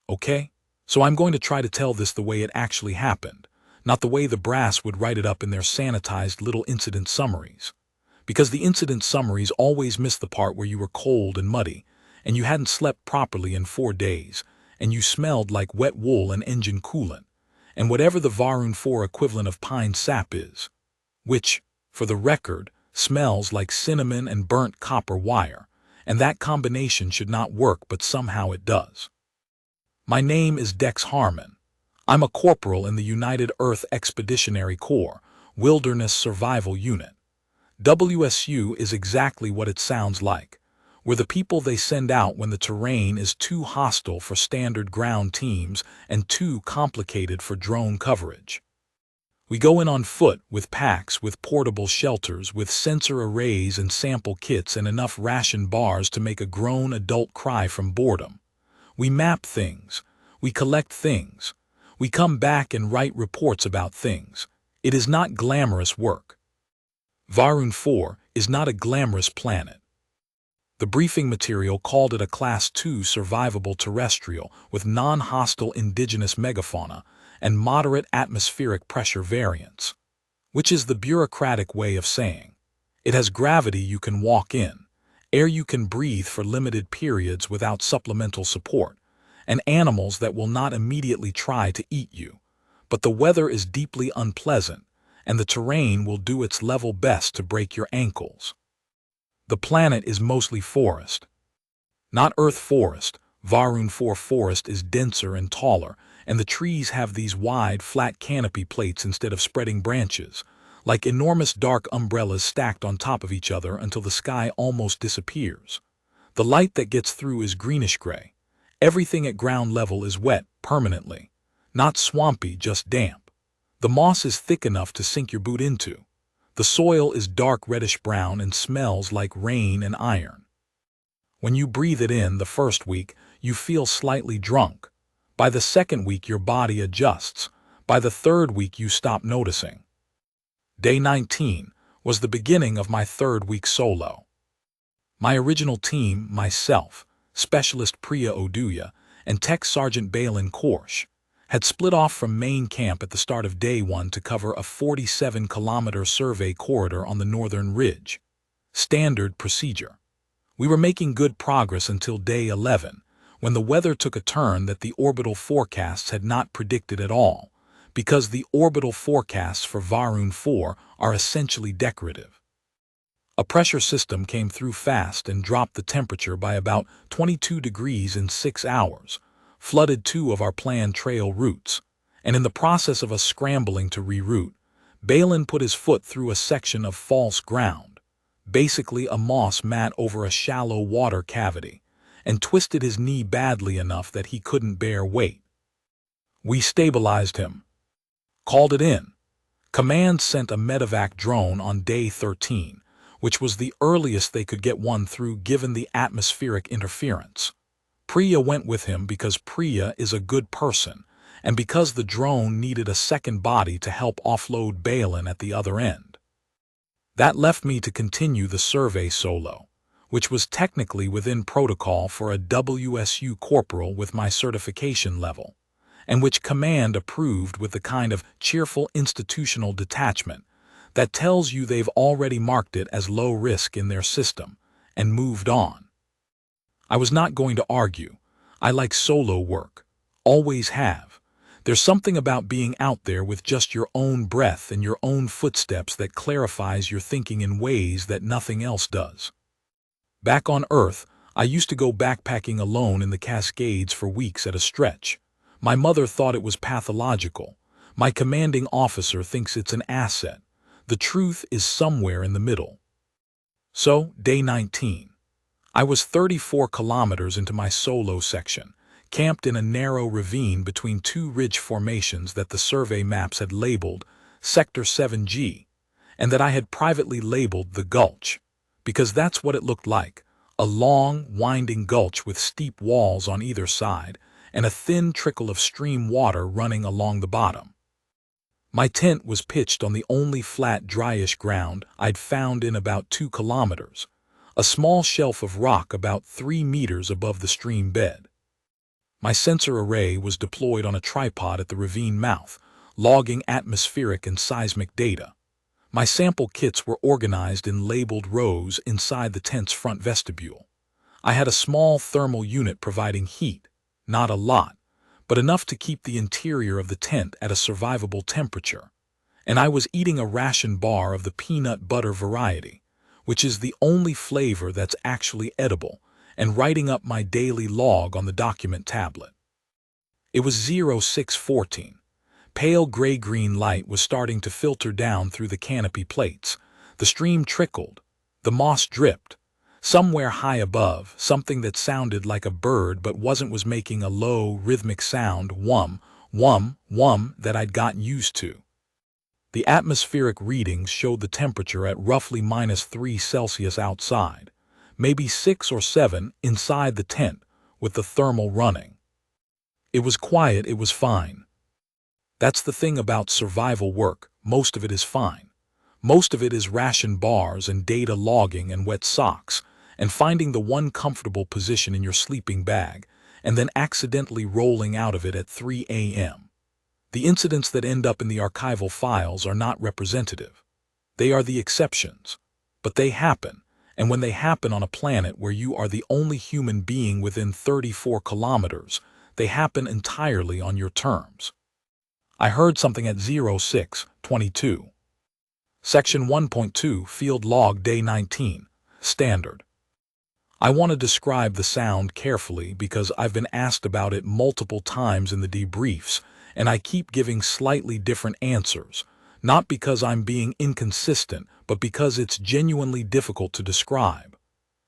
okay? So I'm going to try to tell this the way it actually happened, not the way the brass would write it up in their sanitized little incident summaries. Because the incident summaries always miss the part where you were cold and muddy, and you hadn't slept properly in 4 days, and you smelled like wet wool and engine coolant, and whatever the Varun 4 equivalent of pine sap is, which, for the record, smells like cinnamon and burnt copper wire, and that combination should not work, but somehow it does. My name is Dex Harmon. I'm a corporal in the United Earth Expeditionary Corps, Wilderness Survival Unit. WSU is exactly what it sounds like. We're the people they send out when the terrain is too hostile for standard ground teams and too complicated for drone coverage. We go in on foot, with packs, with portable shelters, with sensor arrays and sample kits and enough ration bars to make a grown adult cry from boredom. We map things. We collect things. We come back and write reports about things. It is not glamorous work. Varun 4 is not a glamorous planet. The briefing material called it a Class 2 survivable terrestrial with non-hostile indigenous megafauna and moderate atmospheric pressure variance, which is the bureaucratic way of saying it has gravity you can walk in, air you can breathe for limited periods without supplemental support, and animals that will not immediately try to eat you. But the weather is deeply unpleasant, and the terrain will do its level best to break your ankles. The planet is mostly forest. Not Earth forest. Varun 4 forest is denser and taller, and the trees have these wide, flat canopy plates instead of spreading branches, like enormous dark umbrellas stacked on top of each other until the sky almost disappears. The light that gets through is greenish-gray. Everything at ground level is wet, permanently. Not swampy, just damp. The moss is thick enough to sink your boot into. The soil is dark reddish-brown and smells like rain and iron. When you breathe it in the first week, you feel slightly drunk. By the second week, your body adjusts. By the third week, you stop noticing. Day 19 was the beginning of my third week solo. My original team, myself, Specialist Priya Oduya, and Tech Sergeant Balin Korsh, had split off from main camp at the start of Day 1 to cover a 47-kilometer survey corridor on the northern ridge. Standard procedure. We were making good progress until Day 11, when the weather took a turn that the orbital forecasts had not predicted at all, because the orbital forecasts for Varun 4 are essentially decorative. A pressure system came through fast and dropped the temperature by about 22 degrees in 6 hours, flooded 2 of our planned trail routes, and in the process of us scrambling to reroute, Balin put his foot through a section of false ground, basically a moss mat over a shallow water cavity, and twisted his knee badly enough that he couldn't bear weight. We stabilized him. Called it in. Command sent a medevac drone on Day 13, which was the earliest they could get one through given the atmospheric interference. Priya went with him because Priya is a good person, and because the drone needed a second body to help offload Balin at the other end. That left me to continue the survey solo, which was technically within protocol for a WSU corporal with my certification level, and which Command approved with the kind of cheerful institutional detachment that tells you they've already marked it as low risk in their system and moved on. I was not going to argue. I like solo work. Always have. There's something about being out there with just your own breath and your own footsteps that clarifies your thinking in ways that nothing else does. Back on Earth, I used to go backpacking alone in the Cascades for weeks at a stretch. My mother thought it was pathological. My commanding officer thinks it's an asset. The truth is somewhere in the middle. So, Day 19. I was 34 kilometers into my solo section, camped in a narrow ravine between 2 ridge formations that the survey maps had labeled Sector 7G, and that I had privately labeled the Gulch, because that's what it looked like, a long, winding gulch with steep walls on either side and a thin trickle of stream water running along the bottom. My tent was pitched on the only flat, dryish ground I'd found in about 2 kilometers, a small shelf of rock about 3 meters above the stream bed. My sensor array was deployed on a tripod at the ravine mouth, logging atmospheric and seismic data. My sample kits were organized in labeled rows inside the tent's front vestibule. I had a small thermal unit providing heat, not a lot, but enough to keep the interior of the tent at a survivable temperature. And I was eating a ration bar of the peanut butter variety, which is the only flavor that's actually edible, and writing up my daily log on the document tablet. It was 0614. Pale gray-green light was starting to filter down through the canopy plates. The stream trickled. The moss dripped. Somewhere high above, something that sounded like a bird but was making a low, rhythmic sound, whum, whum, whum, that I'd gotten used to. The atmospheric readings showed the temperature at roughly -3 Celsius outside, maybe 6 or 7 inside the tent, with the thermal running. It was quiet, it was fine. That's the thing about survival work, most of it is fine. Most of it is ration bars and data logging and wet socks, and finding the one comfortable position in your sleeping bag, and then accidentally rolling out of it at 3 a.m. The incidents that end up in the archival files are not representative. They are the exceptions. But they happen, and when they happen on a planet where you are the only human being within 34 kilometers, they happen entirely on your terms. I heard something at 0622. Section 1.2, Field Log Day 19, Standard. I want to describe the sound carefully because I've been asked about it multiple times in the debriefs, and I keep giving slightly different answers, not because I'm being inconsistent, but because it's genuinely difficult to describe.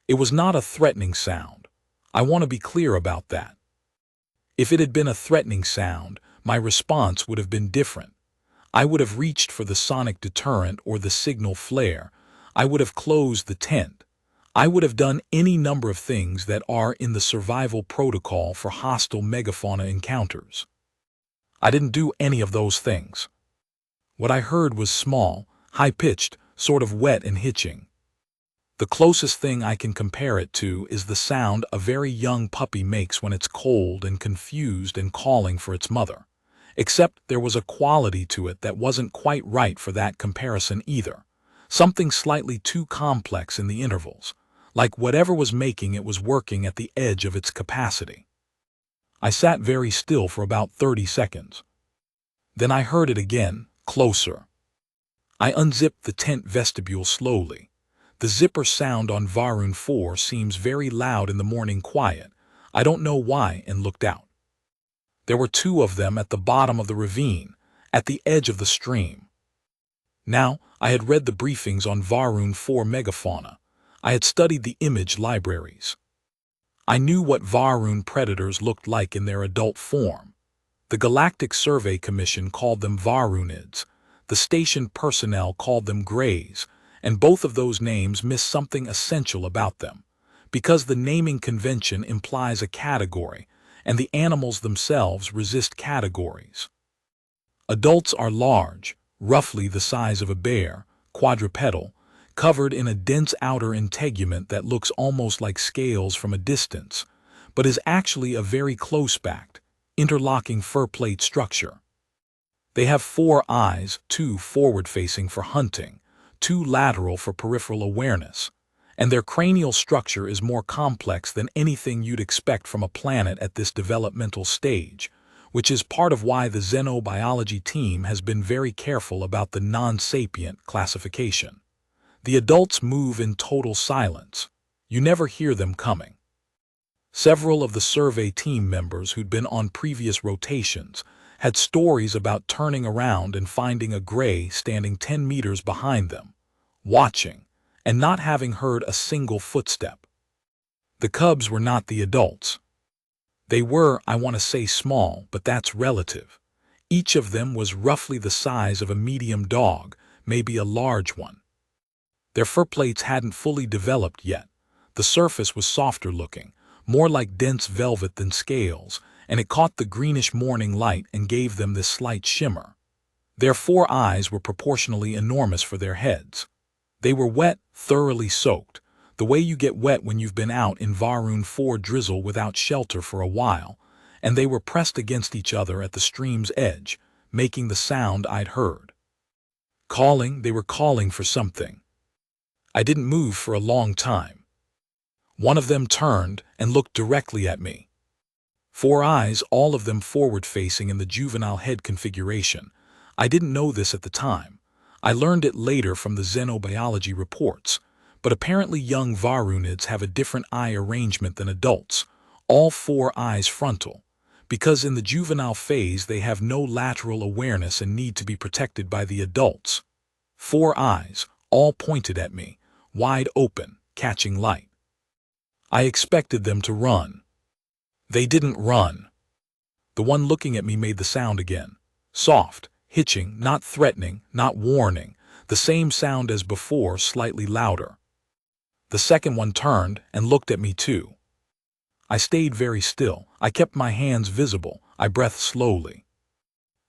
It was not a threatening sound. I want to be clear about that. If it had been a threatening sound, my response would have been different. I would have reached for the sonic deterrent or the signal flare. I would have closed the tent. I would have done any number of things that are in the survival protocol for hostile megafauna encounters. I didn't do any of those things. What I heard was small, high-pitched, sort of wet and hitching. The closest thing I can compare it to is the sound a very young puppy makes when it's cold and confused and calling for its mother. Except there was a quality to it that wasn't quite right for that comparison either. Something slightly too complex in the intervals, like whatever was making it was working at the edge of its capacity. I sat very still for about 30 seconds. Then I heard it again, closer. I unzipped the tent vestibule slowly. The zipper sound on Varun 4 seems very loud in the morning quiet. I don't know why, and looked out. There were 2 of them at the bottom of the ravine, at the edge of the stream. Now, I had read the briefings on Varun 4 megafauna. I had studied the image libraries. I knew what Varun predators looked like in their adult form. The Galactic Survey Commission called them Varunids. The station personnel called them Greys, and both of those names miss something essential about them, because the naming convention implies a category, and the animals themselves resist categories. Adults are large, roughly the size of a bear, quadrupedal, covered in a dense outer integument that looks almost like scales from a distance, but is actually a very close-backed, interlocking fur plate structure. They have 4 eyes, 2 forward-facing for hunting, 2 lateral for peripheral awareness, and their cranial structure is more complex than anything you'd expect from a planet at this developmental stage, which is part of why the xenobiology team has been very careful about the non-sapient classification. The adults move in total silence. You never hear them coming. Several of the survey team members who'd been on previous rotations had stories about turning around and finding a gray standing 10 meters behind them, watching, and not having heard a single footstep. The cubs were not the adults. They were, I want to say, small, but that's relative. Each of them was roughly the size of a medium dog, maybe a large one. Their fur plates hadn't fully developed yet. The surface was softer looking, more like dense velvet than scales, and it caught the greenish morning light and gave them this slight shimmer. Their 4 eyes were proportionally enormous for their heads. They were wet, thoroughly soaked, the way you get wet when you've been out in Varun 4 drizzle without shelter for a while, and they were pressed against each other at the stream's edge, making the sound I'd heard. Calling, they were calling for something. I didn't move for a long time. One of them turned and looked directly at me. 4 eyes, all of them forward-facing in the juvenile head configuration. I didn't know this at the time. I learned it later from the xenobiology reports, but apparently young Varunids have a different eye arrangement than adults, all 4 eyes frontal, because in the juvenile phase they have no lateral awareness and need to be protected by the adults. 4 eyes, all pointed at me, wide open, catching light. I expected them to run. They didn't run. The one looking at me made the sound again. Soft, hitching, not threatening, not warning. The same sound as before, slightly louder. The second one turned and looked at me too. I stayed very still. I kept my hands visible. I breathed slowly.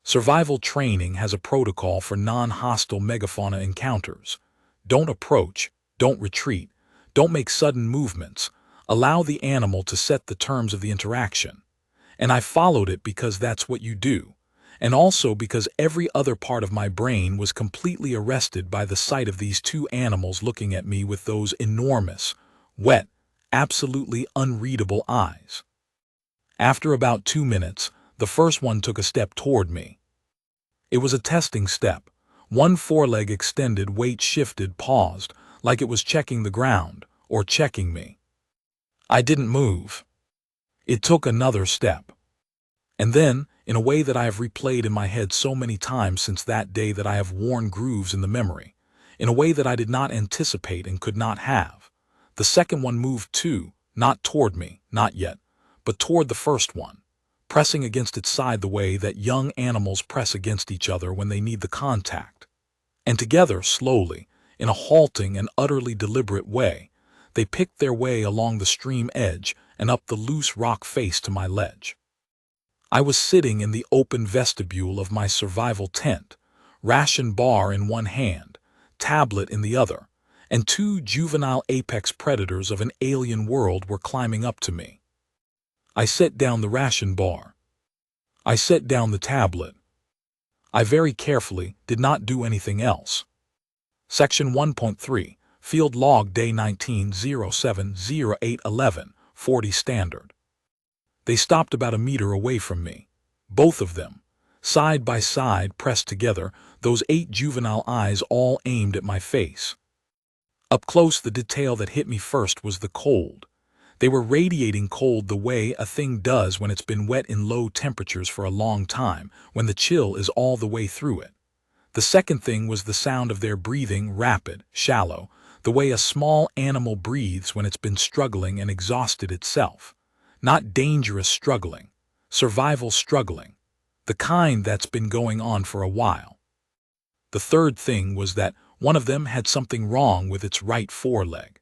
Survival training has a protocol for non-hostile megafauna encounters. Don't approach, don't retreat, don't make sudden movements. Allow the animal to set the terms of the interaction. And I followed it because that's what you do, and also because every other part of my brain was completely arrested by the sight of these 2 animals looking at me with those enormous, wet, absolutely unreadable eyes. After about 2 minutes, the first one took a step toward me. It was a testing step. One foreleg extended, weight shifted, paused, like it was checking the ground, or checking me. I didn't move. It took another step. And then, in a way that I have replayed in my head so many times since that day that I have worn grooves in the memory, in a way that I did not anticipate and could not have, the second one moved too, not toward me, not yet, but toward the first one, pressing against its side the way that young animals press against each other when they need the contact. And together, slowly, in a halting and utterly deliberate way, they picked their way along the stream edge and up the loose rock face to my ledge. I was sitting in the open vestibule of my survival tent, ration bar in one hand, tablet in the other, and 2 juvenile apex predators of an alien world were climbing up to me. I set down the ration bar. I set down the tablet. I very carefully did not do anything else. Section 1.3, Field Log Day 19-07-08-11, 40 Standard. They stopped about a meter away from me. Both of them, side by side, pressed together, those 8 juvenile eyes all aimed at my face. Up close, the detail that hit me first was the cold. They were radiating cold the way a thing does when it's been wet in low temperatures for a long time, when the chill is all the way through it. The second thing was the sound of their breathing, rapid, shallow, the way a small animal breathes when it's been struggling and exhausted itself. Not dangerous struggling, survival struggling, the kind that's been going on for a while. The third thing was that one of them had something wrong with its right foreleg.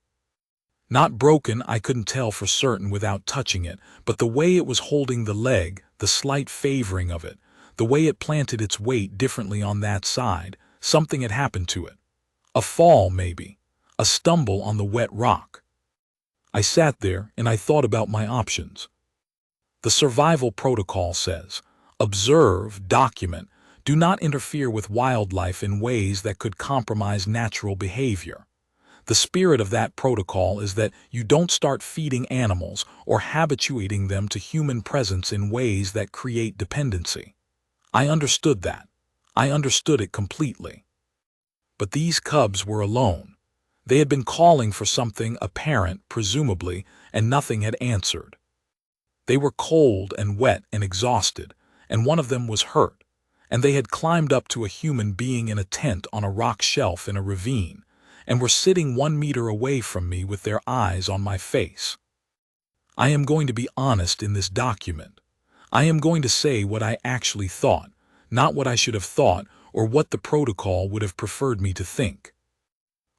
Not broken, I couldn't tell for certain without touching it, but the way it was holding the leg, the slight favoring of it, the way it planted its weight differently on that side, something had happened to it. A fall, maybe, a stumble on the wet rock. I sat there and I thought about my options. The survival protocol says, observe, document, do not interfere with wildlife in ways that could compromise natural behavior. The spirit of that protocol is that you don't start feeding animals or habituating them to human presence in ways that create dependency. I understood that. I understood it completely. But these cubs were alone. They had been calling for something apparent, presumably, and nothing had answered. They were cold and wet and exhausted, and one of them was hurt, and they had climbed up to a human being in a tent on a rock shelf in a ravine, and were sitting 1 meter away from me with their eyes on my face. I am going to be honest in this document. I am going to say what I actually thought, not what I should have thought or what the protocol would have preferred me to think.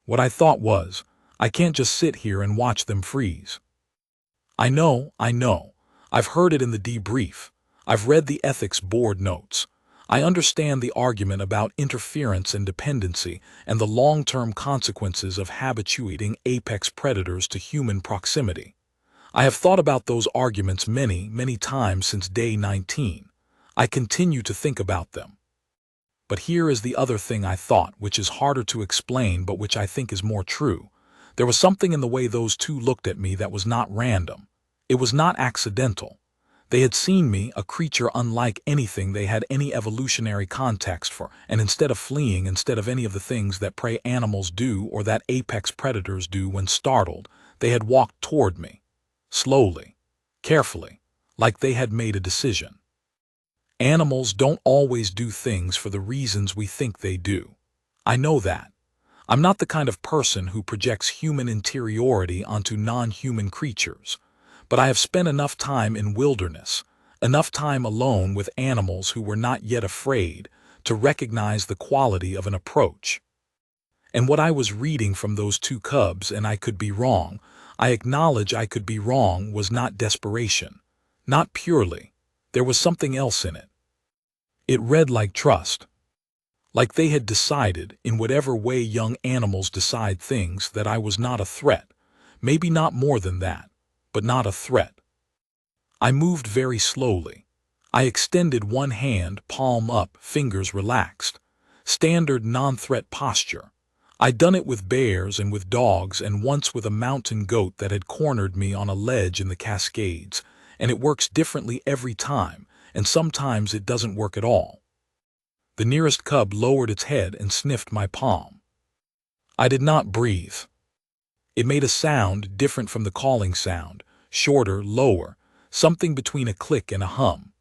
What I thought was, I can't just sit here and watch them freeze. I know. I've heard it in the debrief. I've read the ethics board notes. I understand the argument about interference and dependency and the long-term consequences of habituating apex predators to human proximity. I have thought about those arguments many, many times since day 19. I continue to think about them. But here is the other thing I thought, which is harder to explain but which I think is more true. There was something in the way those two looked at me that was not random. It was not accidental. They had seen me, a creature unlike anything they had any evolutionary context for, and instead of fleeing, instead of any of the things that prey animals do or that apex predators do when startled, they had walked toward me. Slowly, carefully, like they had made a decision. Animals don't always do things for the reasons we think they do. I know that. I'm not the kind of person who projects human interiority onto non-human creatures, but I have spent enough time in wilderness, enough time alone with animals who were not yet afraid, to recognize the quality of an approach. And what I was reading from those two cubs, and I could be wrong, I acknowledge I could be wrong, was not desperation. Not purely. There was something else in it. It read like trust. Like they had decided, in whatever way young animals decide things, that I was not a threat. Maybe not more than that, but not a threat. I moved very slowly. I extended one hand, palm up, fingers relaxed. Standard non-threat posture. I'd done it with bears and with dogs and once with a mountain goat that had cornered me on a ledge in the Cascades, and it works differently every time, and sometimes it doesn't work at all. The nearest cub lowered its head and sniffed my palm. I did not breathe. It made a sound different from the calling sound, shorter, lower, something between a click and a hum.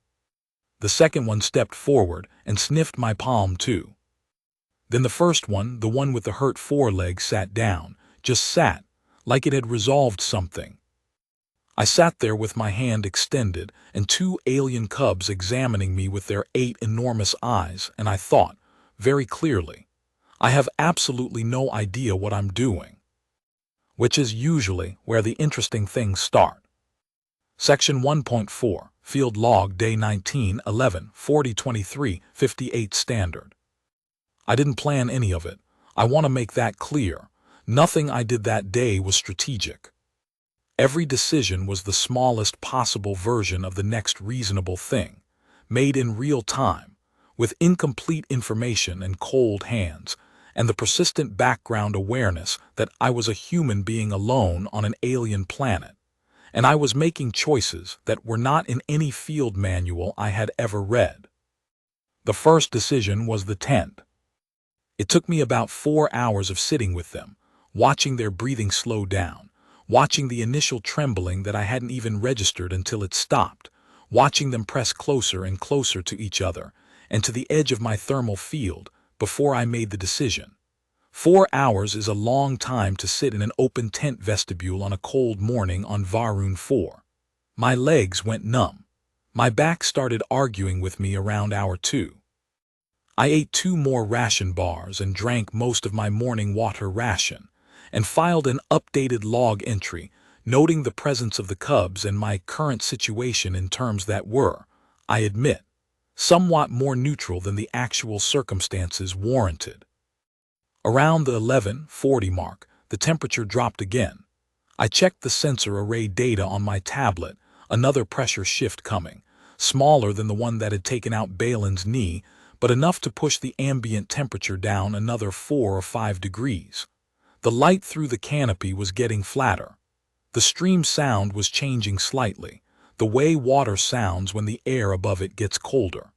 The second one stepped forward and sniffed my palm too. Then the first one, the one with the hurt foreleg, sat down, just sat, like it had resolved something. I sat there with my hand extended and two alien cubs examining me with their 8 enormous eyes, and I thought, very clearly, I have absolutely no idea what I'm doing. Which is usually where the interesting things start. Section 1.4, Field Log, Day 19, 11, 40-23, 58 Standard. I didn't plan any of it. I want to make that clear. Nothing I did that day was strategic. Every decision was the smallest possible version of the next reasonable thing, made in real time, with incomplete information and cold hands, and the persistent background awareness that I was a human being alone on an alien planet, and I was making choices that were not in any field manual I had ever read. The first decision was the tent. It took me about 4 hours of sitting with them, watching their breathing slow down, watching the initial trembling that I hadn't even registered until it stopped, watching them press closer and closer to each other and to the edge of my thermal field before I made the decision. 4 hours is a long time to sit in an open tent vestibule on a cold morning on Varun 4. My legs went numb. My back started arguing with me around hour 2. I ate 2 more ration bars and drank most of my morning water ration, and filed an updated log entry, noting the presence of the cubs and my current situation in terms that were, I admit, somewhat more neutral than the actual circumstances warranted. Around the 11:40 mark, the temperature dropped again. I checked the sensor array data on my tablet, another pressure shift coming, smaller than the one that had taken out Balin's knee, but enough to push the ambient temperature down another 4 or 5 degrees. The light through the canopy was getting flatter. The stream sound was changing slightly, the way water sounds when the air above it gets colder.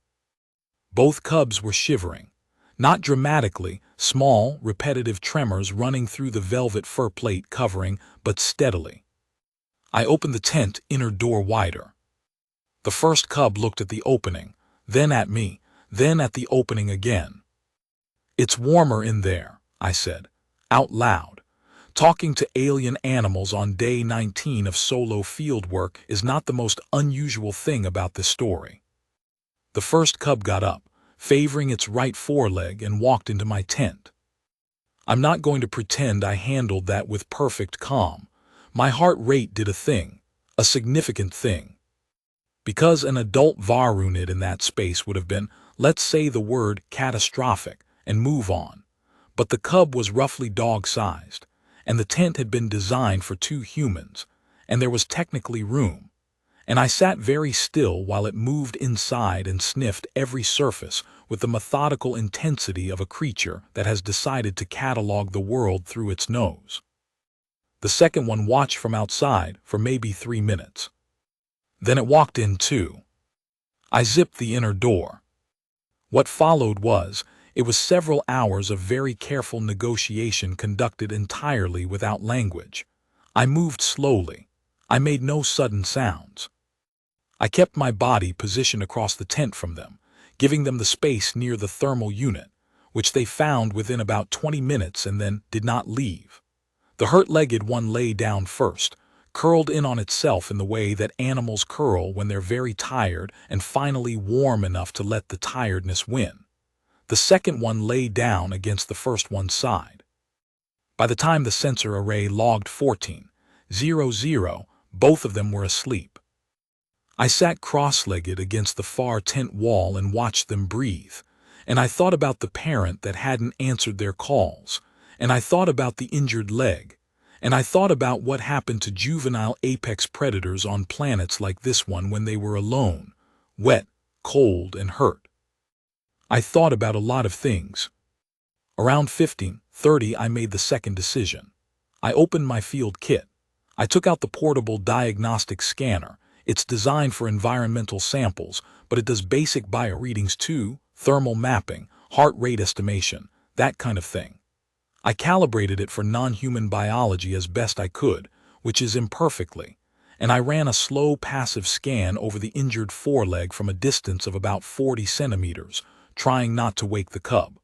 Both cubs were shivering. Not dramatically, small, repetitive tremors running through the velvet fur plate covering, but steadily. I opened the tent inner door wider. The first cub looked at the opening, then at me, then at the opening again. "It's warmer in there," I said, out loud. Talking to alien animals on day 19 of solo fieldwork is not the most unusual thing about this story. The first cub got up, favoring its right foreleg, and walked into my tent. I'm not going to pretend I handled that with perfect calm. My heart rate did a thing, a significant thing. Because an adult Varunid in that space would have been, let's say the word catastrophic, and move on. But the cub was roughly dog-sized, and the tent had been designed for 2 humans, and there was technically room, and I sat very still while it moved inside and sniffed every surface with the methodical intensity of a creature that has decided to catalog the world through its nose. The second one watched from outside for maybe 3 minutes. Then it walked in too. I zipped the inner door. What followed was, it was several hours of very careful negotiation conducted entirely without language. I moved slowly. I made no sudden sounds. I kept my body positioned across the tent from them, giving them the space near the thermal unit, which they found within about 20 minutes and then did not leave. The hurt-legged one lay down first, curled in on itself in the way that animals curl when they're very tired and finally warm enough to let the tiredness win. The second one lay down against the first one's side. By the time the sensor array logged 14:00, both of them were asleep. I sat cross-legged against the far tent wall and watched them breathe, and I thought about the parent that hadn't answered their calls, and I thought about the injured leg, and I thought about what happened to juvenile apex predators on planets like this one when they were alone, wet, cold, and hurt. I thought about a lot of things. Around 15:30 I made the second decision. I opened my field kit. I took out the portable diagnostic scanner. It's designed for environmental samples, but it does basic bioreadings too, thermal mapping, heart rate estimation, that kind of thing. I calibrated it for non-human biology as best I could, which is imperfectly, and I ran a slow passive scan over the injured foreleg from a distance of about 40 centimeters, trying not to wake the cub.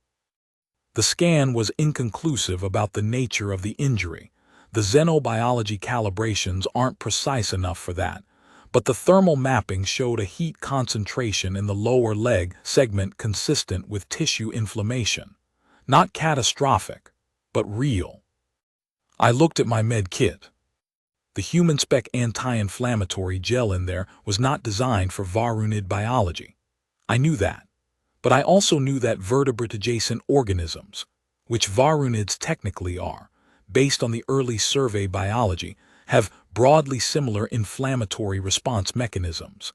The scan was inconclusive about the nature of the injury. The xenobiology calibrations aren't precise enough for that, but the thermal mapping showed a heat concentration in the lower leg segment consistent with tissue inflammation. Not catastrophic, but real. I looked at my med kit. The human spec anti-inflammatory gel in there was not designed for Varunid biology. I knew that. But I also knew that vertebrate-adjacent organisms, which Varunids technically are, based on the early survey biology, have broadly similar inflammatory response mechanisms,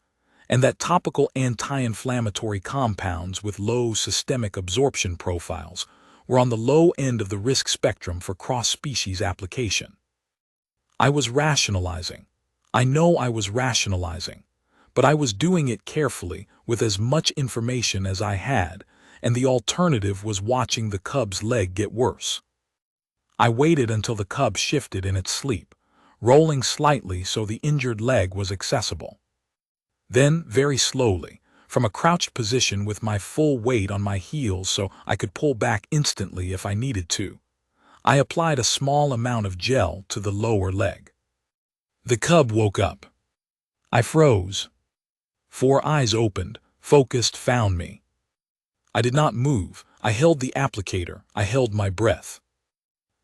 and that topical anti-inflammatory compounds with low systemic absorption profiles were on the low end of the risk spectrum for cross-species application. I was rationalizing. I know I was rationalizing, but I was doing it carefully with as much information as I had, and the alternative was watching the cub's leg get worse. I waited until the cub shifted in its sleep, rolling slightly so the injured leg was accessible. Then, very slowly, from a crouched position with my full weight on my heels so I could pull back instantly if I needed to, I applied a small amount of gel to the lower leg. The cub woke up. I froze. 4 eyes opened, focused, found me. I did not move. I held the applicator. I held my breath.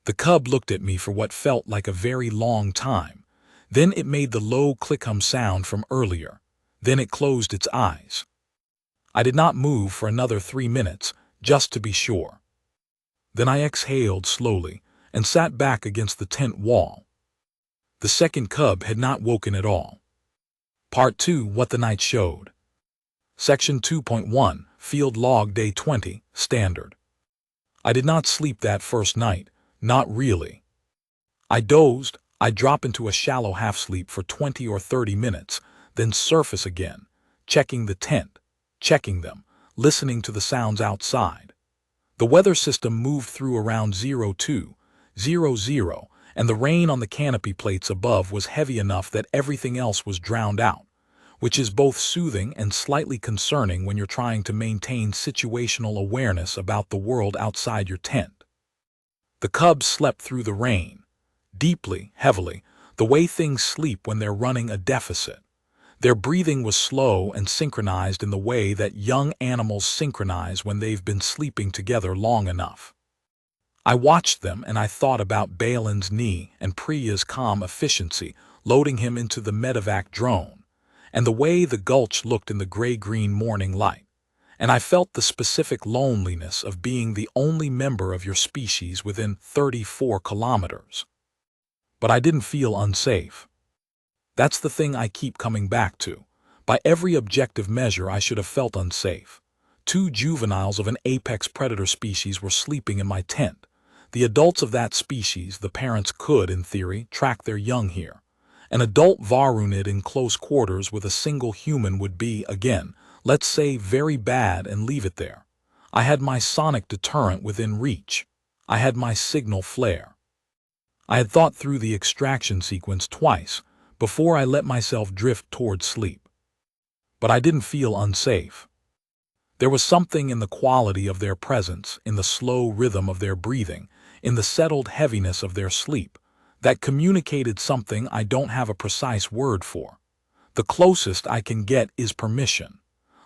The cub looked at me for what felt like a very long time. Then it made the low click-hum sound from earlier. Then it closed its eyes. I did not move for another 3 minutes, just to be sure. Then I exhaled slowly and sat back against the tent wall. The second cub had not woken at all. Part 2: What the Night Showed. Section 2.1, Field Log Day 20, Standard. I did not sleep that first night, not really. I dozed. I'd drop into a shallow half-sleep for 20 or 30 minutes, then surface again, checking the tent, checking them, listening to the sounds outside. The weather system moved through around 02:00, and the rain on the canopy plates above was heavy enough that everything else was drowned out, which is both soothing and slightly concerning when you're trying to maintain situational awareness about the world outside your tent. The cubs slept through the rain, deeply, heavily, the way things sleep when they're running a deficit. Their breathing was slow and synchronized in the way that young animals synchronize when they've been sleeping together long enough. I watched them and I thought about Balin's knee and Priya's calm efficiency loading him into the medevac drone, and the way the gulch looked in the gray-green morning light, and I felt the specific loneliness of being the only member of your species within 34 kilometers. But I didn't feel unsafe. That's the thing I keep coming back to. By every objective measure, I should have felt unsafe. Two juveniles of an apex predator species were sleeping in my tent. The adults of that species, the parents could, in theory, track their young here. An adult varunid in close quarters with a single human would be, again, let's say, very bad and leave it there. I had my sonic deterrent within reach. I had my signal flare. I had thought through the extraction sequence twice before I let myself drift toward sleep. But I didn't feel unsafe. There was something in the quality of their presence, in the slow rhythm of their breathing, in the settled heaviness of their sleep, that communicated something I don't have a precise word for. The closest I can get is permission.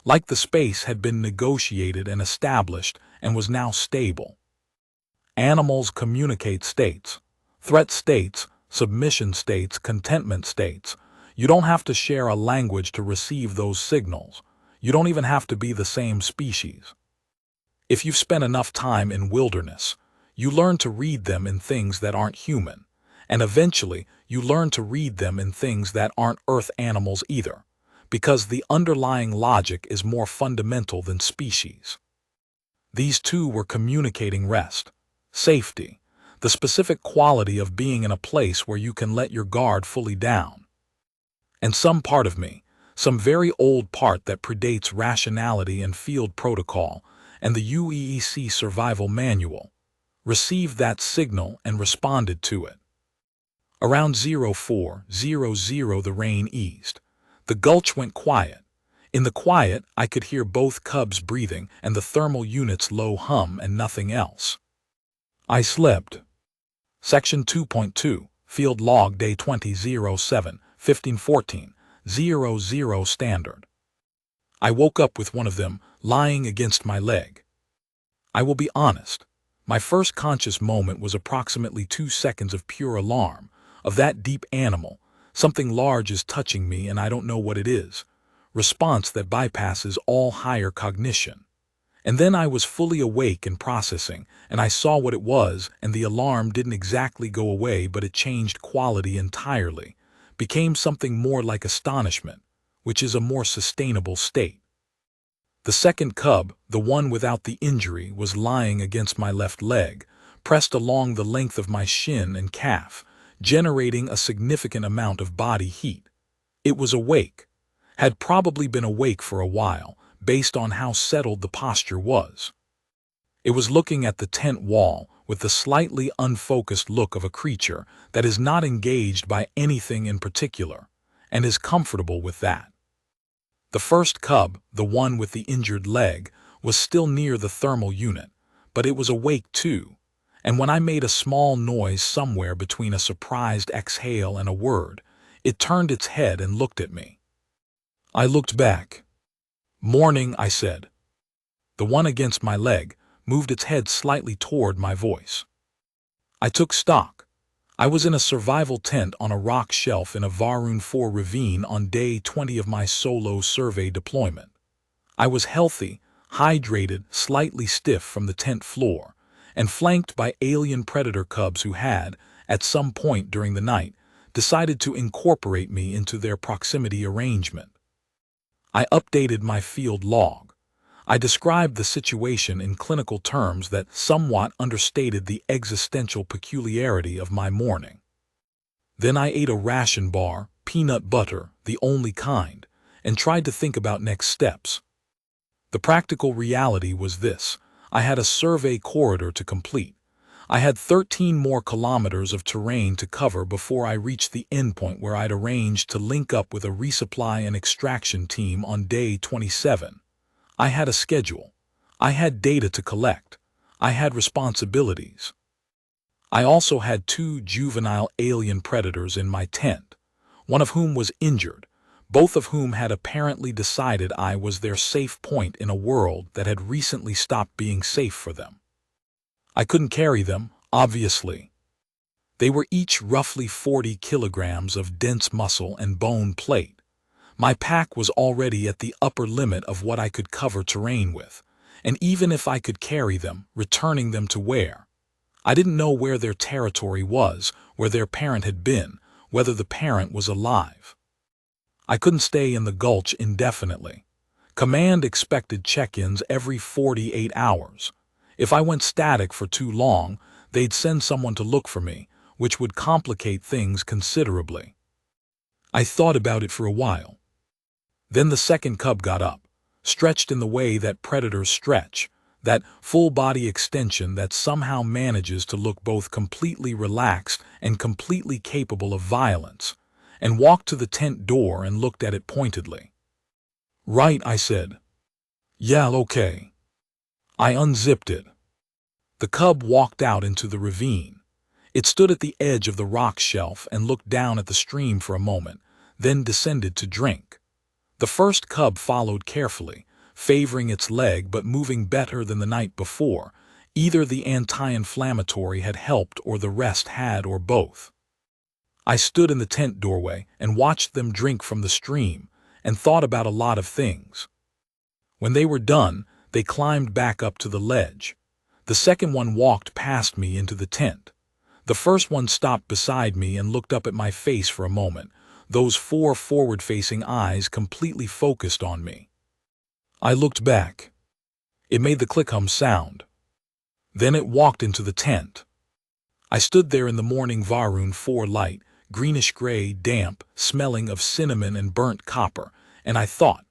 Like the space had been negotiated and established and was now stable. Animals communicate states. Threat states, submission states, contentment states. You don't have to share a language to receive those signals. You don't even have to be the same species. If you've spent enough time in wilderness, you learn to read them in things that aren't human, and eventually you learn to read them in things that aren't earth animals either, because the underlying logic is more fundamental than species. These two were communicating rest, safety, the specific quality of being in a place where you can let your guard fully down. And some part of me, some very old part that predates rationality and field protocol and the UEEC survival manual, received that signal and responded to it. Around 0400 the rain eased. The gulch went quiet. In the quiet, I could hear both cubs breathing and the thermal unit's low hum and nothing else. I slept. Section 2.2, Field Log Day 20-07-1514. 00 standard. I woke up with one of them lying against my leg. I will be honest. My first conscious moment was approximately 2 seconds of pure alarm, of that deep animal, something large is touching me and I don't know what it is, response that bypasses all higher cognition. And then I was fully awake and processing, and I saw what it was, and the alarm didn't exactly go away, but it changed quality entirely. Became something more like astonishment, which is a more sustainable state. The second cub, the one without the injury, was lying against my left leg, pressed along the length of my shin and calf, generating a significant amount of body heat. It was awake, had probably been awake for a while, based on how settled the posture was. It was looking at the tent wall with the slightly unfocused look of a creature that is not engaged by anything in particular, and is comfortable with that. The first cub, the one with the injured leg, was still near the thermal unit, but it was awake too, and when I made a small noise somewhere between a surprised exhale and a word, it turned its head and looked at me. I looked back. "Morning," I said. The one against my leg moved its head slightly toward my voice. I took stock. I was in a survival tent on a rock shelf in a Varun 4 ravine on day 20 of my solo survey deployment. I was healthy, hydrated, slightly stiff from the tent floor, and flanked by alien predator cubs who had, at some point during the night, decided to incorporate me into their proximity arrangement. I updated my field log. I described the situation in clinical terms that somewhat understated the existential peculiarity of my morning. Then I ate a ration bar, peanut butter, the only kind, and tried to think about next steps. The practical reality was this: I had a survey corridor to complete. I had 13 more kilometers of terrain to cover before I reached the endpoint where I'd arranged to link up with a resupply and extraction team on day 27. I had a schedule. I had data to collect. I had responsibilities. I also had 2 juvenile alien predators in my tent, one of whom was injured, both of whom had apparently decided I was their safe point in a world that had recently stopped being safe for them. I couldn't carry them, obviously. They were each roughly 40 kilograms of dense muscle and bone plate. My pack was already at the upper limit of what I could cover terrain with, and even if I could carry them, returning them to where? I didn't know where their territory was, where their parent had been, whether the parent was alive. I couldn't stay in the gulch indefinitely. Command expected check-ins every 48 hours. If I went static for too long, they'd send someone to look for me, which would complicate things considerably. I thought about it for a while. Then the second cub got up, stretched in the way that predators stretch, that full-body extension that somehow manages to look both completely relaxed and completely capable of violence, and walked to the tent door and looked at it pointedly. "Right," I said. "Yeah, okay." I unzipped it. The cub walked out into the ravine. It stood at the edge of the rock shelf and looked down at the stream for a moment, then descended to drink. The first cub followed carefully, favoring its leg but moving better than the night before. Either the anti-inflammatory had helped or the rest had, or both. I stood in the tent doorway and watched them drink from the stream and thought about a lot of things. When they were done, they climbed back up to the ledge. The second one walked past me into the tent. The first one stopped beside me and looked up at my face for a moment, those 4 forward-facing eyes completely focused on me. I looked back. It made the click-hum sound. Then it walked into the tent. I stood there in the morning Varun 4 light, greenish-gray, damp, smelling of cinnamon and burnt copper, and I thought,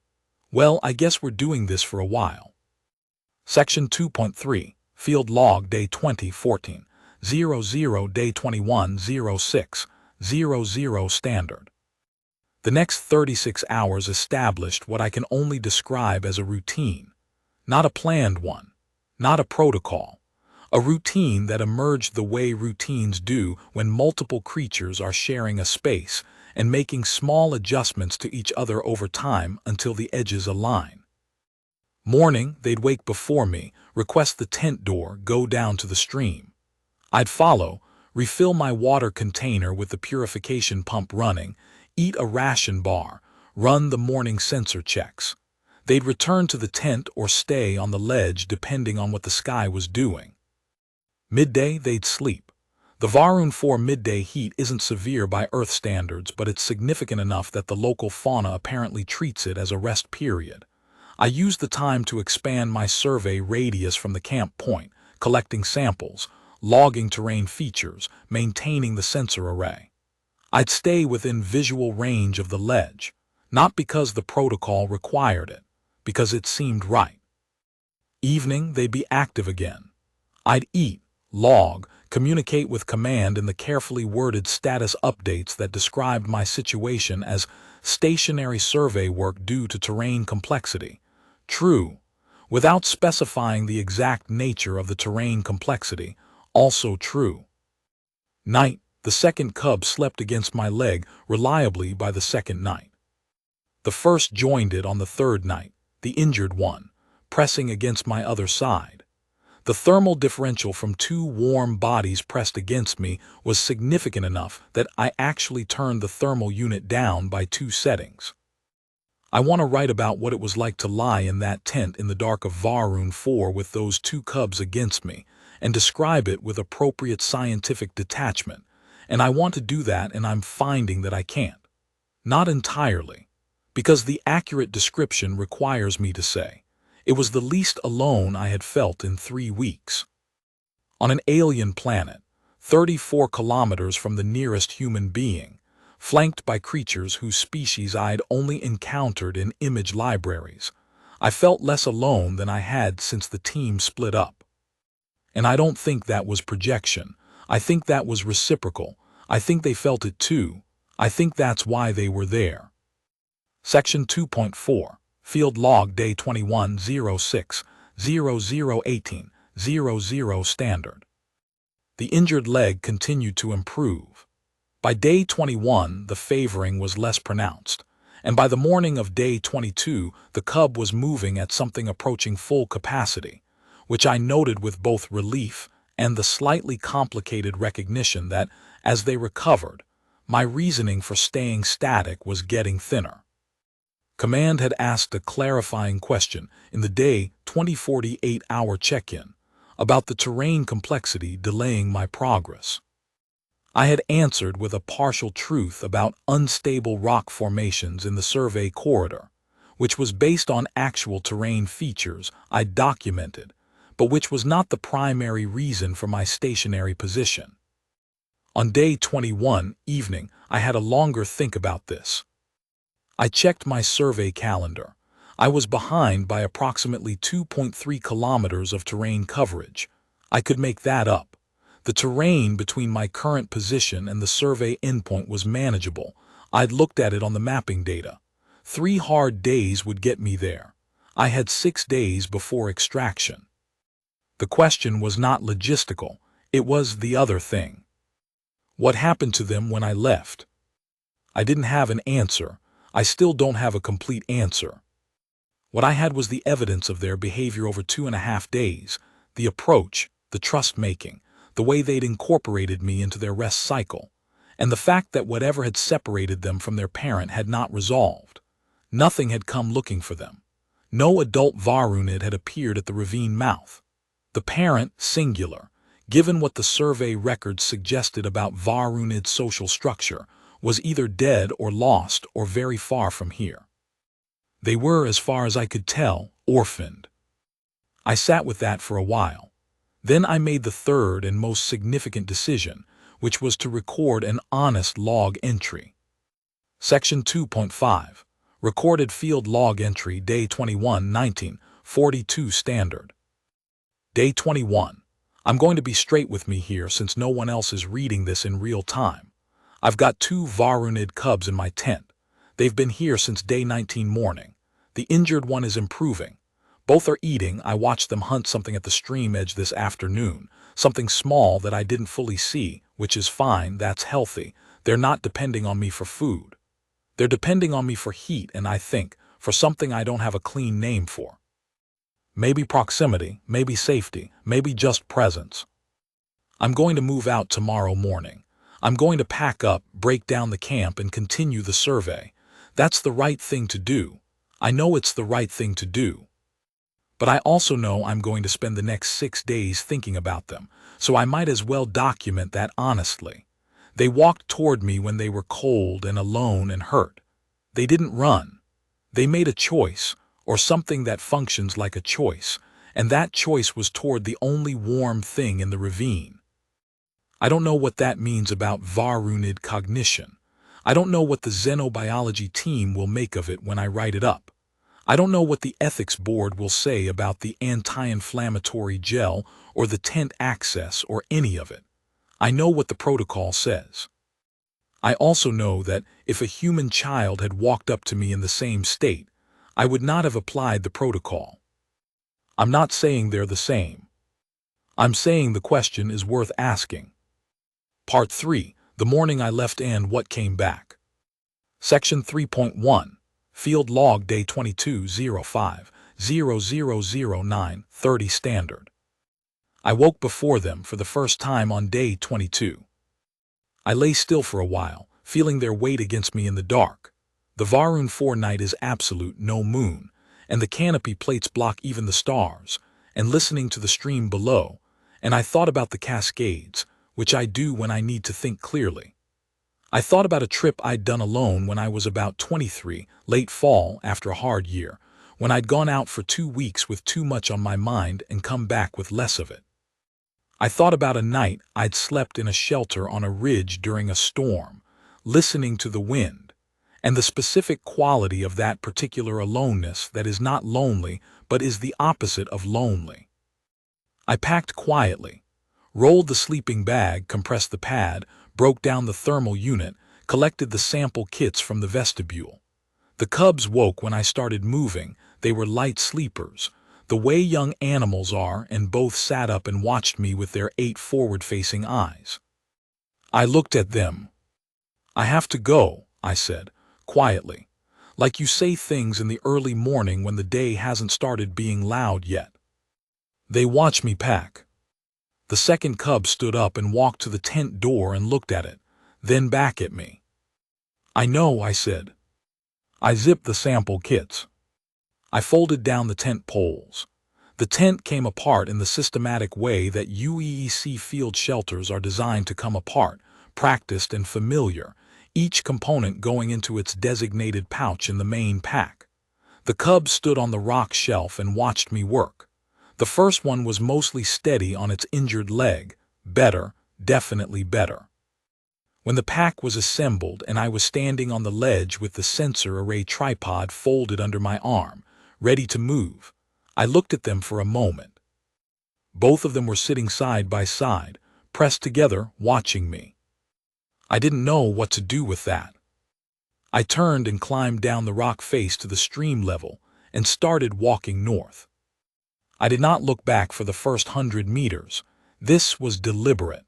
well, I guess we're doing this for a while. Section 2.3, Field Log Day 2014, 00 Day 21 06, 00 Standard. The next 36 hours established what I can only describe as a routine. Not a planned one, not a protocol. A routine that emerged the way routines do when multiple creatures are sharing a space and making small adjustments to each other over time until the edges align. Morning, they'd wake before me, request the tent door, go down to the stream. I'd follow, refill my water container with the purification pump running, eat a ration bar, run the morning sensor checks. They'd return to the tent or stay on the ledge depending on what the sky was doing. Midday, they'd sleep. The Varun 4 midday heat isn't severe by Earth standards, but it's significant enough that the local fauna apparently treats it as a rest period. I used the time to expand my survey radius from the camp point, collecting samples, logging terrain features, maintaining the sensor array. I'd stay within visual range of the ledge, not because the protocol required it, because it seemed right. Evening, they'd be active again. I'd eat, log, communicate with command in the carefully worded status updates that described my situation as stationary survey work due to terrain complexity. True, without specifying the exact nature of the terrain complexity, also true. Night, the second cub slept against my leg reliably by the second night. The first joined it on the third night, the injured one, pressing against my other side. The thermal differential from 2 warm bodies pressed against me was significant enough that I actually turned the thermal unit down by 2 settings. I want to write about what it was like to lie in that tent in the dark of Varun 4 with those 2 cubs against me, and describe it with appropriate scientific detachment, and I want to do that, and I'm finding that I can't. Not entirely, because the accurate description requires me to say, it was the least alone I had felt in 3 weeks. On an alien planet, 34 kilometers from the nearest human being, flanked by creatures whose species I'd only encountered in image libraries, I felt less alone than I had since the team split up. And I don't think that was projection. I think that was reciprocal. I think they felt it too. I think that's why they were there. Section 2.4, Field Log Day 21 06, 0018, 00 Standard. The injured leg continued to improve. By day 21, the favoring was less pronounced, and by the morning of day 22, the cub was moving at something approaching full capacity, which I noted with both relief and the slightly complicated recognition that, as they recovered, my reasoning for staying static was getting thinner. Command had asked a clarifying question in the day 2048-hour check-in about the terrain complexity delaying my progress. I had answered with a partial truth about unstable rock formations in the survey corridor, which was based on actual terrain features I documented, but which was not the primary reason for my stationary position. On day 21 evening, I had a longer think about this. I checked my survey calendar. I was behind by approximately 2.3 kilometers of terrain coverage. I could make that up. The terrain between my current position and the survey endpoint was manageable. I'd looked at it on the mapping data. 3 hard days would get me there. I had 6 days before extraction. The question was not logistical. It was the other thing. What happened to them when I left? I didn't have an answer. I still don't have a complete answer. What I had was the evidence of their behavior over 2.5 days, the approach, the trust-making, the way they'd incorporated me into their rest cycle, and the fact that whatever had separated them from their parent had not resolved. Nothing had come looking for them. No adult Varunid had appeared at the ravine mouth. The parent, singular, given what the survey records suggested about Varunid's social structure, was either dead or lost or very far from here. They were, as far as I could tell, orphaned. I sat with that for a while. Then I made the third and most significant decision, which was to record an honest log entry. Section 2.5. Recorded Field Log Entry, Day 21, 1942 Standard. Day 21. I'm going to be straight with me here since no one else is reading this in real time. I've got 2 Varunid cubs in my tent. They've been here since day 19 morning. The injured one is improving. Both are eating. I watched them hunt something at the stream edge this afternoon, something small that I didn't fully see, which is fine, that's healthy. They're not depending on me for food. They're depending on me for heat and, I think, for something I don't have a clean name for. Maybe proximity, maybe safety, maybe just presence. I'm going to move out tomorrow morning. I'm going to pack up, break down the camp, and continue the survey. That's the right thing to do. I know it's the right thing to do. But I also know I'm going to spend the next 6 days thinking about them, so I might as well document that honestly. They walked toward me when they were cold and alone and hurt. They didn't run. They made a choice, or something that functions like a choice, and that choice was toward the only warm thing in the ravine. I don't know what that means about Varunid cognition. I don't know what the xenobiology team will make of it when I write it up. I don't know what the ethics board will say about the anti-inflammatory gel or the tent access or any of it. I know what the protocol says. I also know that if a human child had walked up to me in the same state, I would not have applied the protocol. I'm not saying they're the same. I'm saying the question is worth asking. Part 3. The morning I left and what came back. Section 3.1. Field Log Day 22-05-0009-30 Standard. I woke before them for the first time on day 22. I lay still for a while, feeling their weight against me in the dark. The Varun 4 night is absolute no moon, and the canopy plates block even the stars, and listening to the stream below, and I thought about the cascades, which I do when I need to think clearly. I thought about a trip I'd done alone when I was about 23, late fall after a hard year, when I'd gone out for 2 weeks with too much on my mind and come back with less of it. I thought about a night I'd slept in a shelter on a ridge during a storm, listening to the wind, and the specific quality of that particular aloneness that is not lonely but is the opposite of lonely. I packed quietly, rolled the sleeping bag, compressed the pad, broke down the thermal unit, collected the sample kits from the vestibule. The cubs woke when I started moving. They were light sleepers, the way young animals are, and both sat up and watched me with their 8 forward-facing eyes. I looked at them. "I have to go," I said, quietly, like you say things in the early morning when the day hasn't started being loud yet. They watched me pack. The second cub stood up and walked to the tent door and looked at it, then back at me. "I know," I said. I zipped the sample kits. I folded down the tent poles. The tent came apart in the systematic way that UEEC field shelters are designed to come apart, practiced and familiar, each component going into its designated pouch in the main pack. The cub stood on the rock shelf and watched me work. The first one was mostly steady on its injured leg. Better, definitely better. When the pack was assembled and I was standing on the ledge with the sensor array tripod folded under my arm, ready to move, I looked at them for a moment. Both of them were sitting side by side, pressed together, watching me. I didn't know what to do with that. I turned and climbed down the rock face to the stream level and started walking north. I did not look back for the first 100 meters. This was deliberate.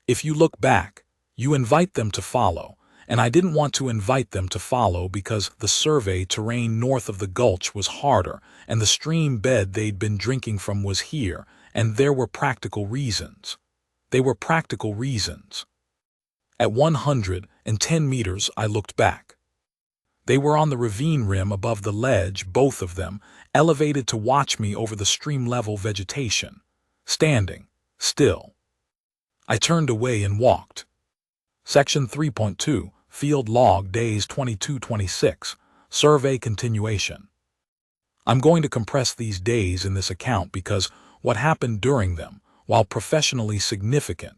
If you look back, you invite them to follow, and I didn't want to invite them to follow because the survey terrain north of the gulch was harder and the stream bed they'd been drinking from was here, and there were practical reasons. They were practical reasons. At 110 meters, I looked back. They were on the ravine rim above the ledge, both of them, elevated to watch me over the stream-level vegetation, standing still. I turned away and walked. Section 3.2, Field Log, Days 22-26, Survey Continuation. I'm going to compress these days in this account because what happened during them, while professionally significant,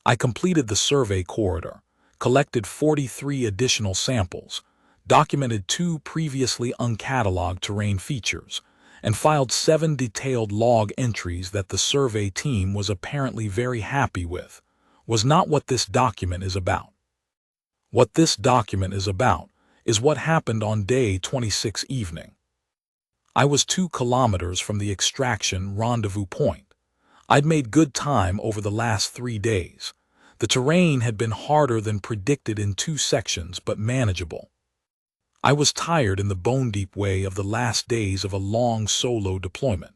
I completed the survey corridor, collected 43 additional samples, documented 2 previously uncatalogued terrain features, and filed 7 detailed log entries that the survey team was apparently very happy with. Was not what this document is about. What this document is about is what happened on day 26 evening. I was 2 kilometers from the extraction rendezvous point. I'd made good time over the last 3 days. The terrain had been harder than predicted in 2 sections, but manageable. I was tired in the bone-deep way of the last days of a long solo deployment,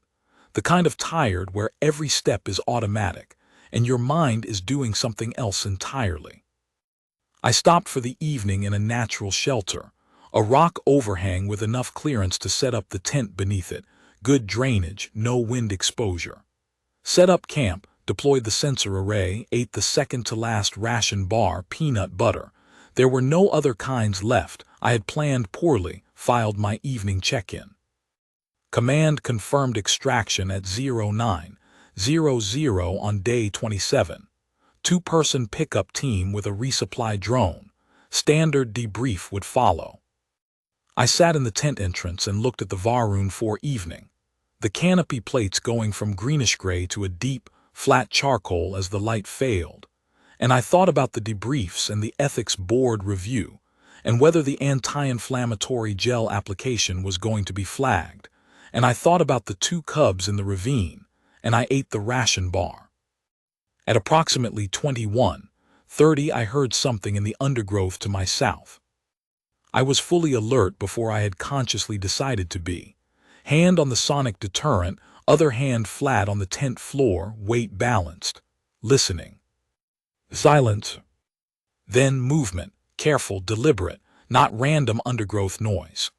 the kind of tired where every step is automatic and your mind is doing something else entirely. I stopped for the evening in a natural shelter, a rock overhang with enough clearance to set up the tent beneath it, good drainage, no wind exposure. Set up camp, deployed the sensor array, ate the second-to-last ration bar, peanut butter. There were no other kinds left. I had planned poorly, filed my evening check-in. Command confirmed extraction at 0900 on day 27. 2-person pickup team with a resupply drone. Standard debrief would follow. I sat in the tent entrance and looked at the Varun for evening. The canopy plates going from greenish-gray to a deep, flat charcoal as the light failed. And I thought about the debriefs and the ethics board review, and whether the anti-inflammatory gel application was going to be flagged. And I thought about the 2 cubs in the ravine, and I ate the ration bar. At approximately 21:30, I heard something in the undergrowth to my south. I was fully alert before I had consciously decided to be. Hand on the sonic deterrent, other hand flat on the tent floor, weight balanced. Listening. Silence. Then movement, careful, deliberate, not random undergrowth noise.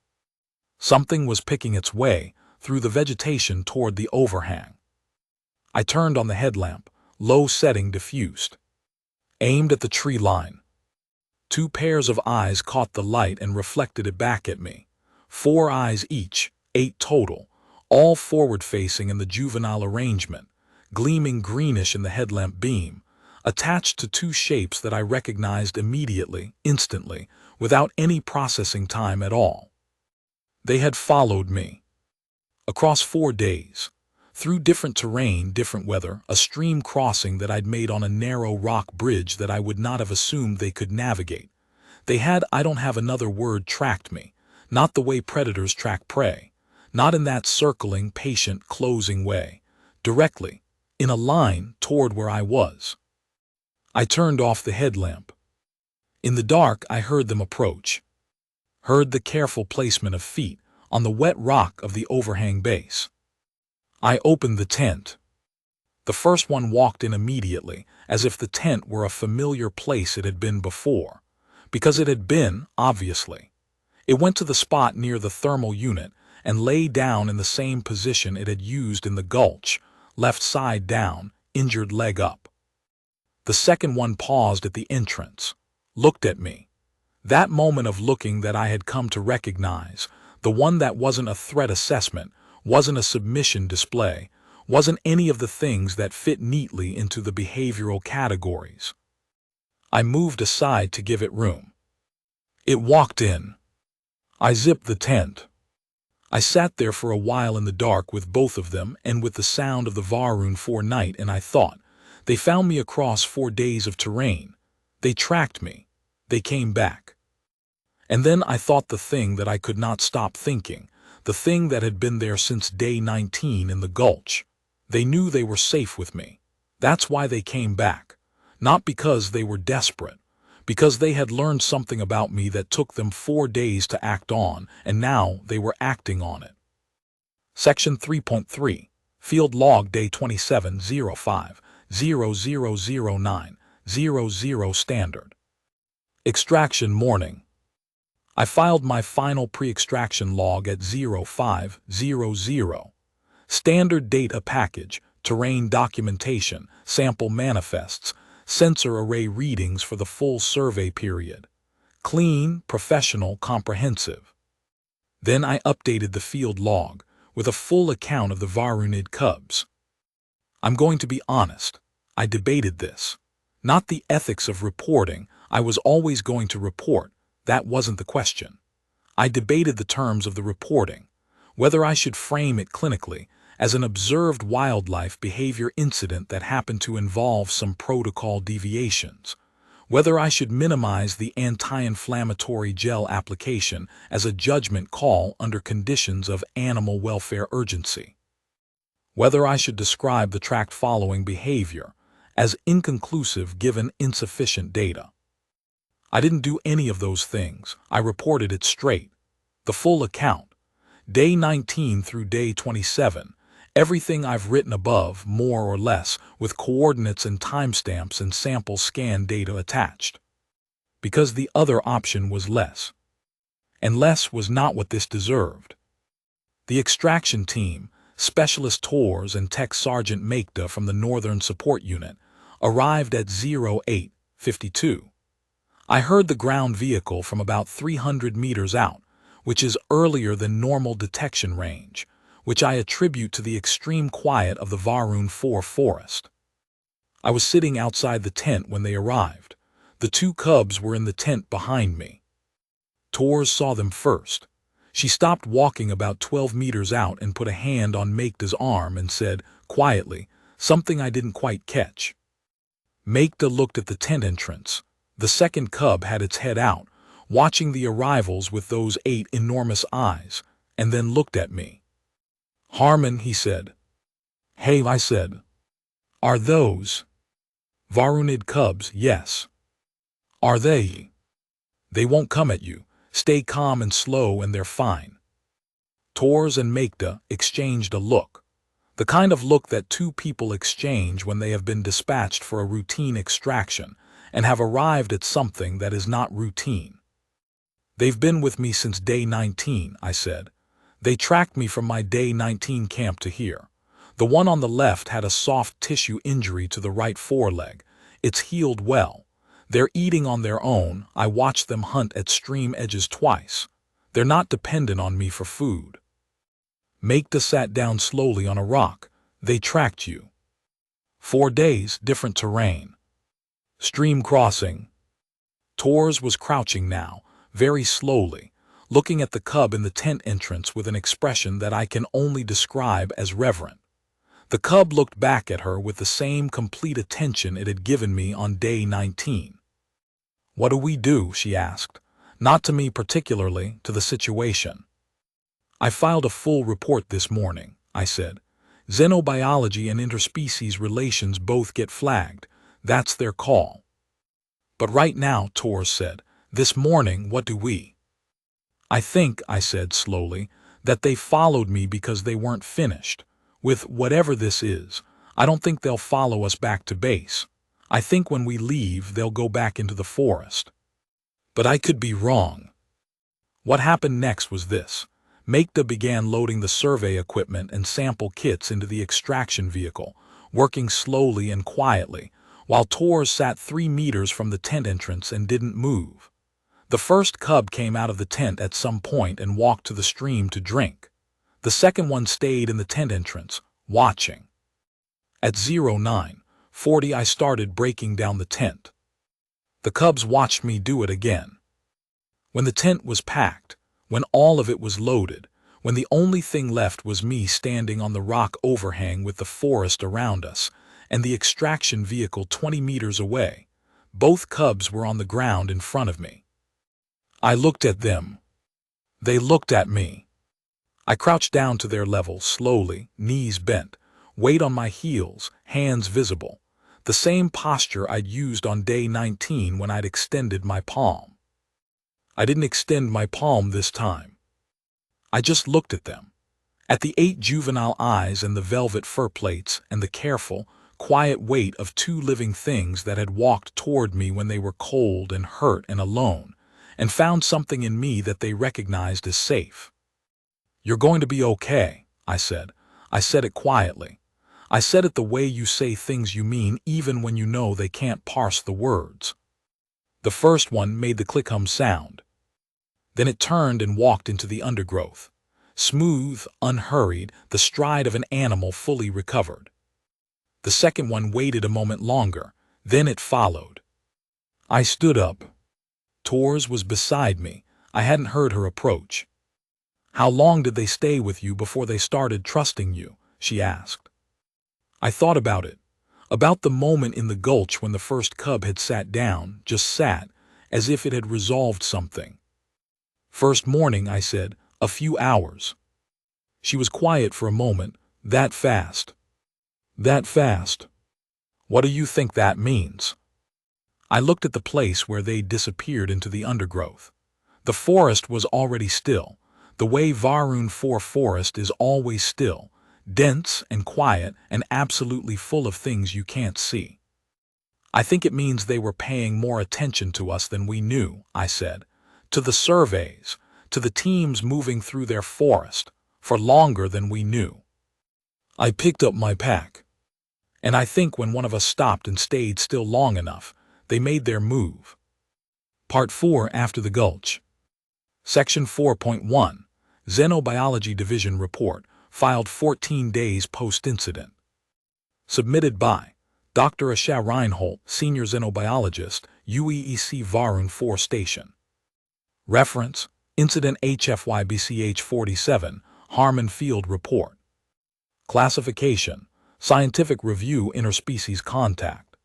Something was picking its way through the vegetation toward the overhang. I turned on the headlamp, low setting diffused. Aimed at the tree line. 2 pairs of eyes caught the light and reflected it back at me. 4 eyes each, 8 total, all forward-facing in the juvenile arrangement, gleaming greenish in the headlamp beam, attached to 2 shapes that I recognized immediately, instantly, without any processing time at all. They had followed me. Across 4 days. Through different terrain, different weather, a stream crossing that I'd made on a narrow rock bridge that I would not have assumed they could navigate. They had, I don't have another word, tracked me, not the way predators track prey, not in that circling, patient, closing way, directly, in a line toward where I was. I turned off the headlamp. In the dark, I heard them approach. Heard the careful placement of feet on the wet rock of the overhang base. I opened the tent. The first one walked in immediately, as if the tent were a familiar place it had been before. Because it had been, obviously. It went to the spot near the thermal unit and lay down in the same position it had used in the gulch, left side down, injured leg up. The second one paused at the entrance, looked at me. That moment of looking that I had come to recognize, the one that wasn't a threat assessment, wasn't a submission display, wasn't any of the things that fit neatly into the behavioral categories. I moved aside to give it room. It walked in. I zipped the tent. I sat there for a while in the dark with both of them and with the sound of the Varun 4 night, and I thought, they found me across 4 days of terrain. They tracked me. They came back. And then I thought the thing that I could not stop thinking, the thing that had been there since day 19 in the gulch. They knew they were safe with me. That's why they came back. Not because they were desperate. Because they had learned something about me that took them 4 days to act on, and now they were acting on it. Section 3.3. Field Log Day 27-05-0009-00 Standard. Extraction Morning. I filed my final pre-extraction log at 0500. Standard Data Package, Terrain Documentation, Sample Manifests, Sensor Array Readings for the full survey period. Clean, professional, comprehensive. Then I updated the field log with a full account of the Varunid cubs. I'm going to be honest. I debated this. Not the ethics of reporting. I was always going to report. That wasn't the question. I debated the terms of the reporting, whether I should frame it clinically as an observed wildlife behavior incident that happened to involve some protocol deviations, whether I should minimize the anti-inflammatory gel application as a judgment call under conditions of animal welfare urgency, whether I should describe the tracked following behavior as inconclusive given insufficient data. I didn't do any of those things. I reported it straight. The full account. Day 19 through day 27. Everything I've written above, more or less, with coordinates and timestamps and sample scan data attached. Because the other option was less. And less was not what this deserved. The extraction team, Specialist Tours and Tech Sergeant Makeda from the Northern Support Unit, arrived at 0852. I heard the ground vehicle from about 300 meters out, which is earlier than normal detection range, which I attribute to the extreme quiet of the Varun 4 forest. I was sitting outside the tent when they arrived. The 2 cubs were in the tent behind me. Tours saw them first. She stopped walking about 12 meters out and put a hand on Makeda's arm and said, quietly, something I didn't quite catch. Makeda looked at the tent entrance. The second cub had its head out, watching the arrivals with those 8 enormous eyes, and then looked at me. Harmon, he said. Hey, I said. Are those Varunid cubs? Yes. Are they? They won't come at you. Stay calm and slow and they're fine. Tours and Makeda exchanged a look. The kind of look that 2 people exchange when they have been dispatched for a routine extraction and have arrived at something that is not routine. They've been with me since day 19, I said. They tracked me from my day 19 camp to here. The one on the left had a soft tissue injury to the right foreleg. It's healed well. They're eating on their own. I watched them hunt at stream edges twice. They're not dependent on me for food. Makeda sat down slowly on a rock. They tracked you. 4 days, different terrain. Stream crossing. Tours was crouching now, very slowly, looking at the cub in the tent entrance with an expression that I can only describe as reverent. The cub looked back at her with the same complete attention it had given me on day 19. What do we do? She asked. Not to me particularly, to the situation. I filed a full report this morning, I said. Xenobiology and interspecies relations both get flagged. That's their call. But right now, Tours said, this morning, what do we? I think, I said slowly, that they followed me because they weren't finished. With whatever this is, I don't think they'll follow us back to base. I think when we leave, they'll go back into the forest. But I could be wrong. What happened next was this. Makeda began loading the survey equipment and sample kits into the extraction vehicle, working slowly and quietly, while Tors sat 3 meters from the tent entrance and didn't move. The first cub came out of the tent at some point and walked to the stream to drink. The second one stayed in the tent entrance, watching. At 09:40 I started breaking down the tent. The cubs watched me do it again. When the tent was packed, when all of it was loaded, when the only thing left was me standing on the rock overhang with the forest around us, and the extraction vehicle 20 meters away, both cubs were on the ground in front of me. I looked at them. They looked at me. I crouched down to their level slowly, knees bent, weight on my heels, hands visible, the same posture I'd used on day 19 when I'd extended my palm. I didn't extend my palm this time. I just looked at them, at the 8 juvenile eyes and the velvet fur plates and the careful, quiet weight of 2 living things that had walked toward me when they were cold and hurt and alone, and found something in me that they recognized as safe. "You're going to be okay," I said. I said it quietly. I said it the way you say things you mean even when you know they can't parse the words. The first one made the click-hum sound. Then it turned and walked into the undergrowth. Smooth, unhurried, the stride of an animal fully recovered. The second one waited a moment longer, then it followed. I stood up. Tors was beside me. I hadn't heard her approach. "How long did they stay with you before they started trusting you?" she asked. I thought about it, about the moment in the gulch when the first cub had sat down, just sat, as if it had resolved something. "First morning," I said, "a few hours." She was quiet for a moment. "That fast?" "That fast. What do you think that means?" I looked at the place where they'd disappeared into the undergrowth. The forest was already still, the way Varun 4 forest is always still, dense and quiet and absolutely full of things you can't see. "I think it means they were paying more attention to us than we knew," I said. "To the surveys, to the teams moving through their forest, for longer than we knew." I picked up my pack. "And I think when one of us stopped and stayed still long enough, they made their move." Part 4 After the Gulch. Section 4.1 Xenobiology Division Report, filed 14 days post-incident. Submitted by Dr. Asha Reinhold, Senior Xenobiologist, UEEC Varun 4 Station. Reference: Incident HFY BCH 47, Harmon Field Report. Classification: Scientific Review Interspecies Contact.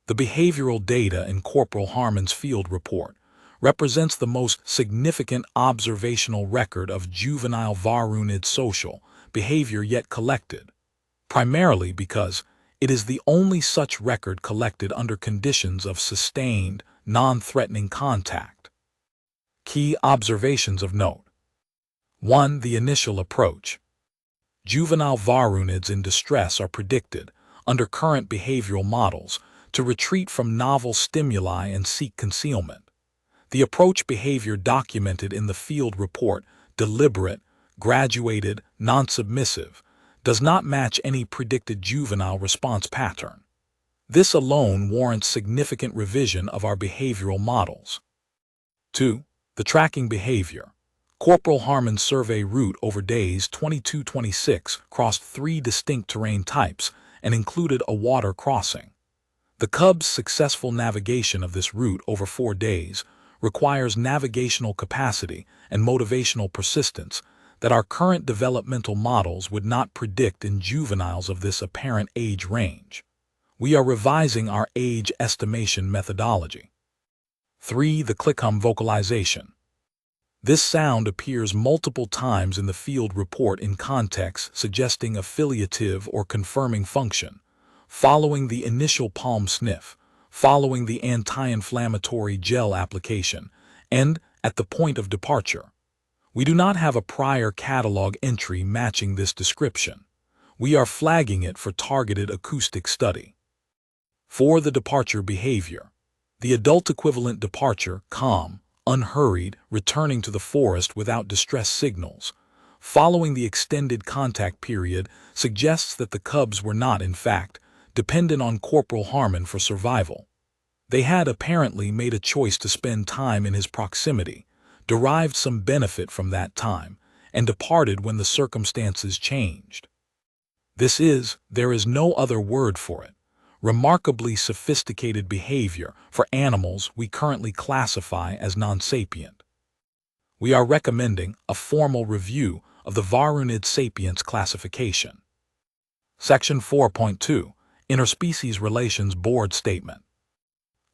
The behavioral data in Corporal Harmon's field report represents the most significant observational record of juvenile Varunid social behavior yet collected, primarily because it is the only such record collected under conditions of sustained, non-threatening contact. Key observations of note. 1. The initial approach. Juvenile Varunids in distress are predicted, under current behavioral models, to retreat from novel stimuli and seek concealment. The approach behavior documented in the field report, deliberate, graduated, non-submissive, does not match any predicted juvenile response pattern. This alone warrants significant revision of our behavioral models. 2. The tracking behavior. Corporal Harmon's survey route over days 22-26 crossed 3 distinct terrain types and included a water crossing. The cub's successful navigation of this route over 4 days requires navigational capacity and motivational persistence that our current developmental models would not predict in juveniles of this apparent age range. We are revising our age estimation methodology. 3. The click-hum vocalization. This sound appears multiple times in the field report in context suggesting affiliative or confirming function, following the initial palm sniff, following the anti-inflammatory gel application, and at the point of departure. We do not have a prior catalog entry matching this description. We are flagging it for targeted acoustic study. 4. The departure behavior. The adult equivalent departure, calm, unhurried, returning to the forest without distress signals, following the extended contact period, suggests that the cubs were not, in fact, dependent on Corporal Harmon for survival. They had apparently made a choice to spend time in his proximity, derived some benefit from that time, and departed when the circumstances changed. There is no other word for it, remarkably sophisticated behavior for animals we currently classify as non-sapient. We are recommending a formal review of the Varunid sapience classification. Section 4.2, Interspecies Relations Board Statement.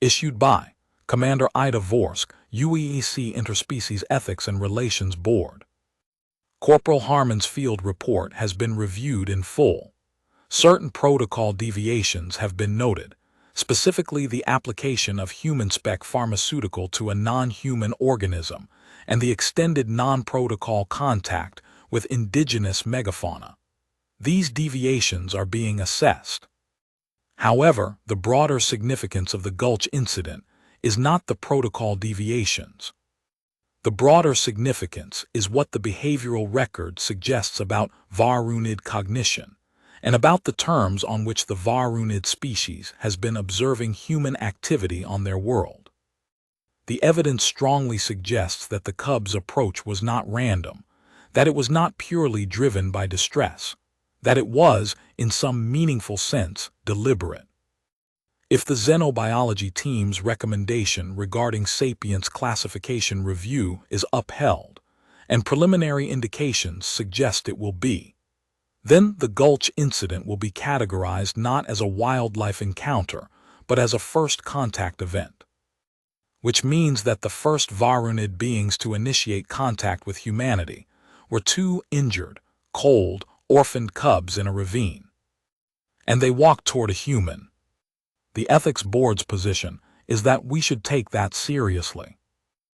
Issued by Commander Ida Vorsk, UEEC Interspecies Ethics and Relations Board. Corporal Harmon's field report has been reviewed in full. Certain protocol deviations have been noted, specifically the application of human-spec pharmaceutical to a non-human organism and the extended non-protocol contact with indigenous megafauna. These deviations are being assessed. However, the broader significance of the Gulch incident is not the protocol deviations. The broader significance is what the behavioral record suggests about Varunid cognition and about the terms on which the Varunid species has been observing human activity on their world. The evidence strongly suggests that the cub's approach was not random, that it was not purely driven by distress, that it was, in some meaningful sense, deliberate. If the xenobiology team's recommendation regarding sapience classification review is upheld, and preliminary indications suggest it will be, then the Gulch incident will be categorized not as a wildlife encounter, but as a first contact event, which means that the first Varunid beings to initiate contact with humanity were two injured, cold, orphaned cubs in a ravine. And they walked toward a human. The Ethics Board's position is that we should take that seriously.